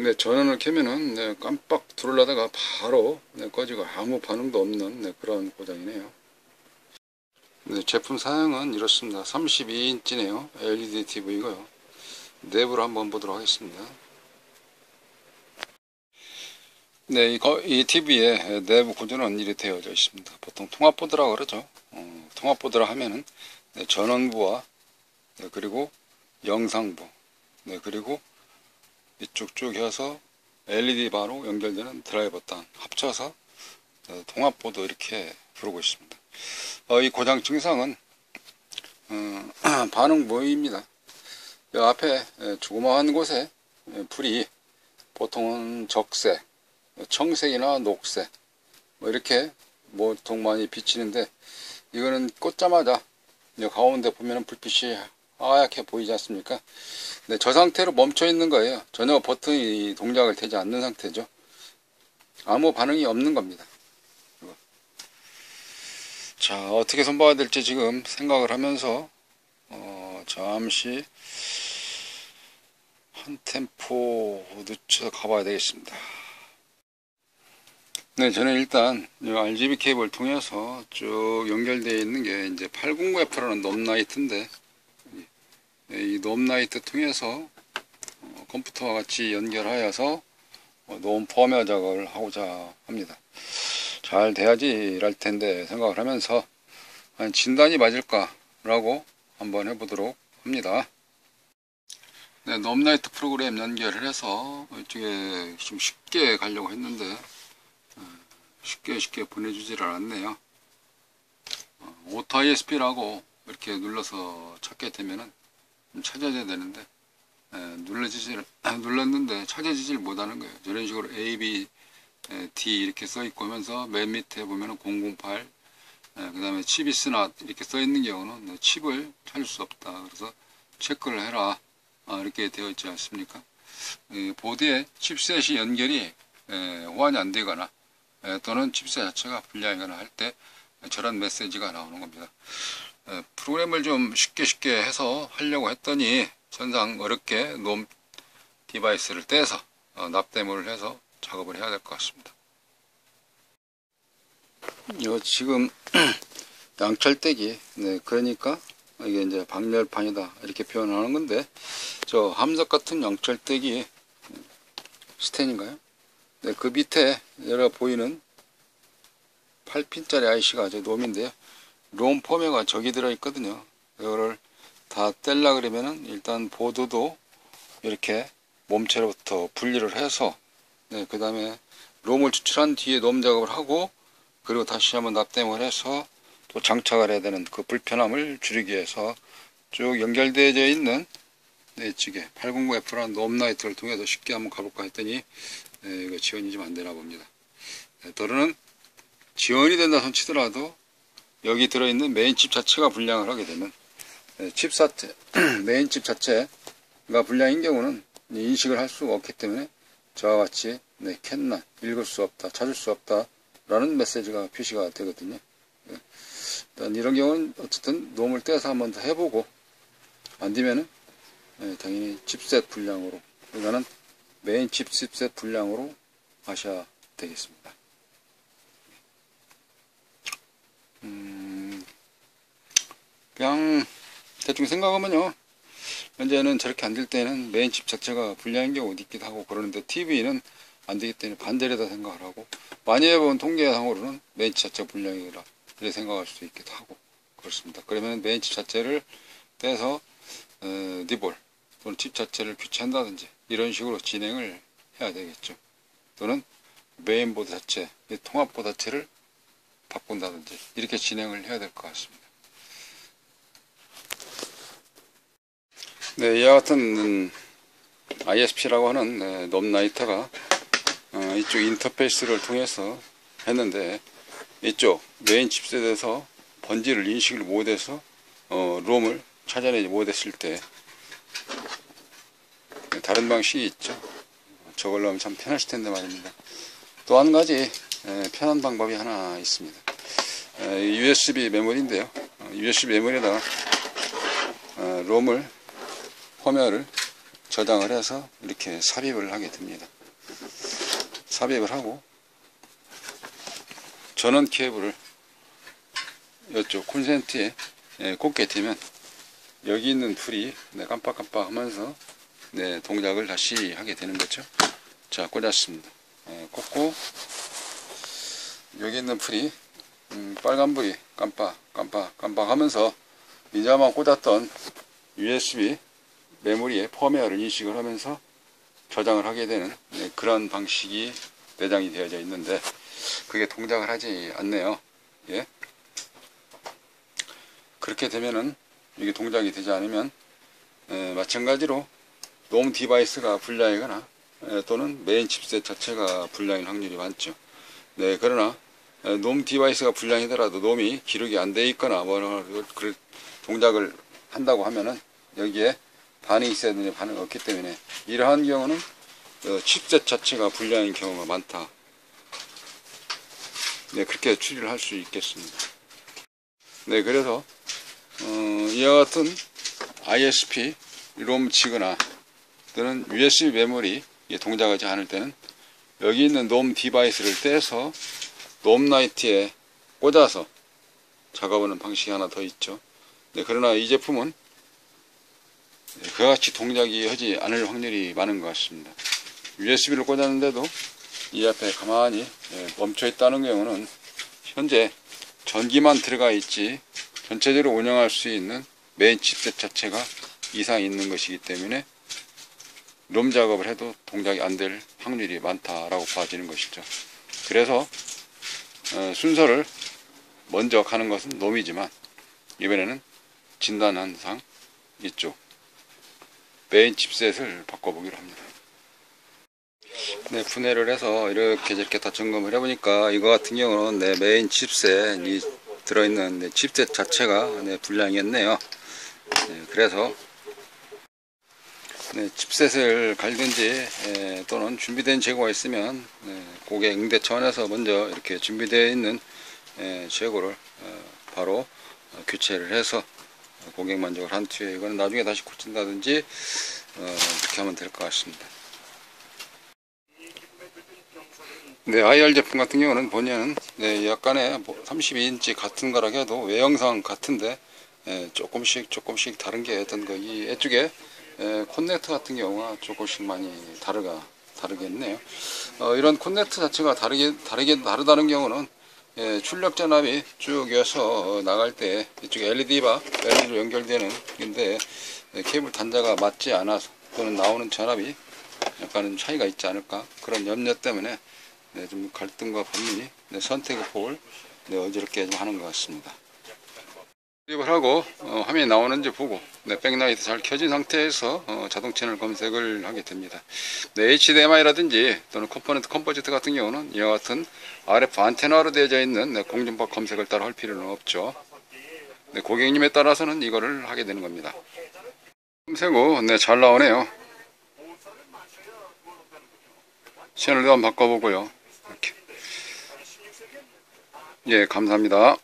네, 전원을 켜면은 네, 깜빡 들어오려다가 바로 네, 꺼지고 아무 반응도 없는 네, 그런 고장이네요. 네, 제품 사양은 이렇습니다. 32인치네요. LED TV고요. 내부를 한번 보도록 하겠습니다. 네, 이 TV의 내부 구조는 이렇게 되어져 있습니다. 보통 통합보드라고 그러죠. 통합보드라 하면은 네, 전원부와 네, 그리고 영상부, 네, 그리고 이쪽 쭉 해서 LED 바로 연결되는 드라이버 단 합쳐서 통합보드 이렇게 부르고 있습니다. 이 고장 증상은 반응 모입니다. 이 앞에 조그마한 곳에 불이 보통은 적색, 청색이나 녹색 뭐 이렇게 보통 많이 비치는데, 이거는 꽂자마자 가운데 보면 불빛이 하얗게 보이지 않습니까? 네, 저 상태로 멈춰 있는 거예요. 전혀 버튼이 동작을 되지 않는 상태죠. 아무 반응이 없는 겁니다. 자, 어떻게 선봐야 될지 지금 생각을 하면서 잠시 한 템포 늦춰서 가봐야 되겠습니다. 네, 저는 일단 RGB 케이블 통해서 쭉 연결되어 있는 게 이제 809F라는 놈라이트인데, 이 놈라이트 통해서 컴퓨터와 같이 연결하여서 놈 펌웨어 작업을 하고자 합니다. 잘 돼야지 일할 텐데 생각을 하면서 진단이 맞을까 라고 한번 해보도록 합니다. 네, 놈라이트 프로그램 연결을 해서 이쪽에 좀 쉽게 가려고 했는데 쉽게 보내주질 않았네요. 오토 ISP라고 이렇게 눌러서 찾게 되면은 찾아야 되는데 눌렀는데 찾아지질 못하는 거예요. 이런 식으로 A, B, D 이렇게 써 있고 하면서 맨 밑에 보면은 008, 그 다음에 칩이 쓰나 이렇게 써 있는 경우는 칩을 찾을 수 없다. 그래서 체크를 해라. 이렇게 되어 있지 않습니까? 보드에 칩셋이 연결이 호환이 안 되거나 또는 칩셋 자체가 불량이거나 할 때 저런 메시지가 나오는 겁니다. 프로그램을 좀 쉽게 해서 하려고 했더니 천상 어렵게 놈 디바이스를 떼서 납땜을 해서 작업을 해야 될 것 같습니다. 이거 지금 양철대기, 네, 그러니까 이게 이제 방열판이다 이렇게 표현하는 건데, 저 함석 같은 양철대기 스텐인가요? 네, 그 밑에 여러 보이는 8핀짜리 IC가 저 놈인데요. 롬 펌웨어가 저기 들어 있거든요. 이거를 다 뗄라 그러면은 일단 보드도 이렇게 몸체로부터 분리를 해서 네, 그 다음에 롬을 추출한 뒤에 놈 작업을 하고, 그리고 다시 한번 납땜을 해서 또 장착을 해야 되는 그 불편함을 줄이기 위해서 쭉 연결되어 있는 네, 이쪽에 809F라는 놈라이트를 통해서 쉽게 한번 가볼까 했더니 이거 지원이 좀 안 되나 봅니다. 더러는 지원이 된다 손 치더라도 여기 들어있는 메인칩 자체가 불량을 하게 되면 칩사태 메인칩 자체가 불량인 경우는 인식을 할 수가 없기 때문에 저와 같이 캔난, 읽을 수 없다, 찾을 수 없다 라는 메시지가 표시가 되거든요. 일단 이런 경우는 어쨌든 놈을 떼서 한번 더 해보고 안 되면은 당연히 칩셋 불량으로, 이거는 메인 칩셋 불량으로 하셔야 되겠습니다. 그냥 대충 생각하면요, 현재는 저렇게 안 될 때는 메인 칩 자체가 불량인 경우도 있기도 하고 그러는데, TV는 안 되기 때문에 반대로다 생각을 하고, 많이 해본 통계상으로는 메인 칩 자체가 불량이라 이렇게 생각할 수도 있기도 하고 그렇습니다. 그러면 메인 칩 자체를 떼서 니볼 또는 칩 자체를 교체한다든지 이런 식으로 진행을 해야 되겠죠. 또는 메인보드 자체, 통합보드 자체를 바꾼다든지 이렇게 진행을 해야 될 것 같습니다. 네, 이와 같은 ISP라고 하는 놈라이터가 이쪽 인터페이스를 통해서 했는데, 이쪽 메인 칩셋에서 번지를 인식을 못해서 롬을 찾아내지 못했을 때 다른 방식이 있죠. 저걸로 하면 참 편하실 텐데 말입니다. 또 한 가지 편한 방법이 하나 있습니다. USB 메모리인데요. USB 메모리에다가 롬을 펌웨어를 저장을 해서 이렇게 삽입을 하게 됩니다. 삽입을 하고 전원 케이블을 이쪽 콘센트에 꽂게 되면 여기 있는 풀이 깜빡깜빡 하면서 동작을 다시 하게 되는 거죠. 자, 꽂았습니다. 꽂고 여기 있는 풀이 빨간불이 깜빡깜빡 하면서 이자만 꽂았던 USB 메모리의 펌웨어를 인식을 하면서 저장을 하게 되는 그런 방식이 내장이 되어져 있는데 그게 동작을 하지 않네요. 예? 그렇게 되면은 이게 동작이 되지 않으면 마찬가지로 놈 디바이스가 불량이거나 또는 메인 칩셋 자체가 불량일 확률이 많죠. 그러나 놈 디바이스가 불량이더라도 놈이 기록이 안 돼 있거나 그 동작을 한다고 하면은 여기에 반응이 있어야 되는데 반응이 없기 때문에 이러한 경우는 칩셋 자체가 불량인 경우가 많다. 그렇게 추리를 할 수 있겠습니다. 그래서 이와 같은 ISP 롬 치거나 또는 USB 메모리 동작하지 않을 때는 여기 있는 놈 디바이스를 떼서 놈 라이트에 꽂아서 작업하는 방식이 하나 더 있죠. 그러나 이 제품은 그와 같이 동작이 하지 않을 확률이 많은 것 같습니다. USB를 꽂았는데도 이 앞에 가만히 멈춰 있다는 경우는 현재 전기만 들어가 있지 전체적으로 운영할 수 있는 메인 칩셋 자체가 이상이 있는 것이기 때문에 롬 작업을 해도 동작이 안 될 확률이 많다라고 봐지는 것이죠. 그래서 순서를 먼저 가는 것은 놈이지만 이번에는 진단한상 이쪽 메인 칩셋을 바꿔보기로 합니다. 분해를 해서 이렇게 저렇게 다 점검을 해보니까 이거 같은 경우는 메인 칩셋이 들어있는 칩셋 자체가 불량이었네요. 그래서 칩셋을 갈든지 또는 준비된 재고가 있으면 고객 응대 차원에서 먼저 이렇게 준비되어 있는 재고를 바로 교체를 해서 고객 만족을 한 뒤에 이거는 나중에 다시 고친다든지 이렇게 하면 될 것 같습니다. IR 제품 같은 경우는 보면 약간의 32인치 같은 거라 해도 외형상 같은데 조금씩 다른 게 어떤 거 이 이쪽에 콘넥터 같은 경우가 조금씩 많이 다르겠네요. 이런 콘넥터 자체가 다르다는 경우는 출력 전압이 쭉 이어서 나갈 때 이쪽에 LED로 연결되는 인데 케이블 단자가 맞지 않아서 또는 나오는 전압이 약간은 차이가 있지 않을까 그런 염려 때문에 좀 갈등과 반문이 선택의 폭을 어지럽게 좀 하는 것 같습니다. 수립을 하고 화면이 나오는지 보고 백라이트 잘 켜진 상태에서 자동 채널 검색을 하게 됩니다. HDMI라든지 또는 컴포지트 같은 경우는 이와 같은 RF 안테나로 되어져 있는 공중파 검색을 따로 할 필요는 없죠. 고객님에 따라서는 이거를 하게 되는 겁니다. 검색 후 잘 나오네요. 채널도 한번 바꿔보고요. 이렇게. 예, 감사합니다.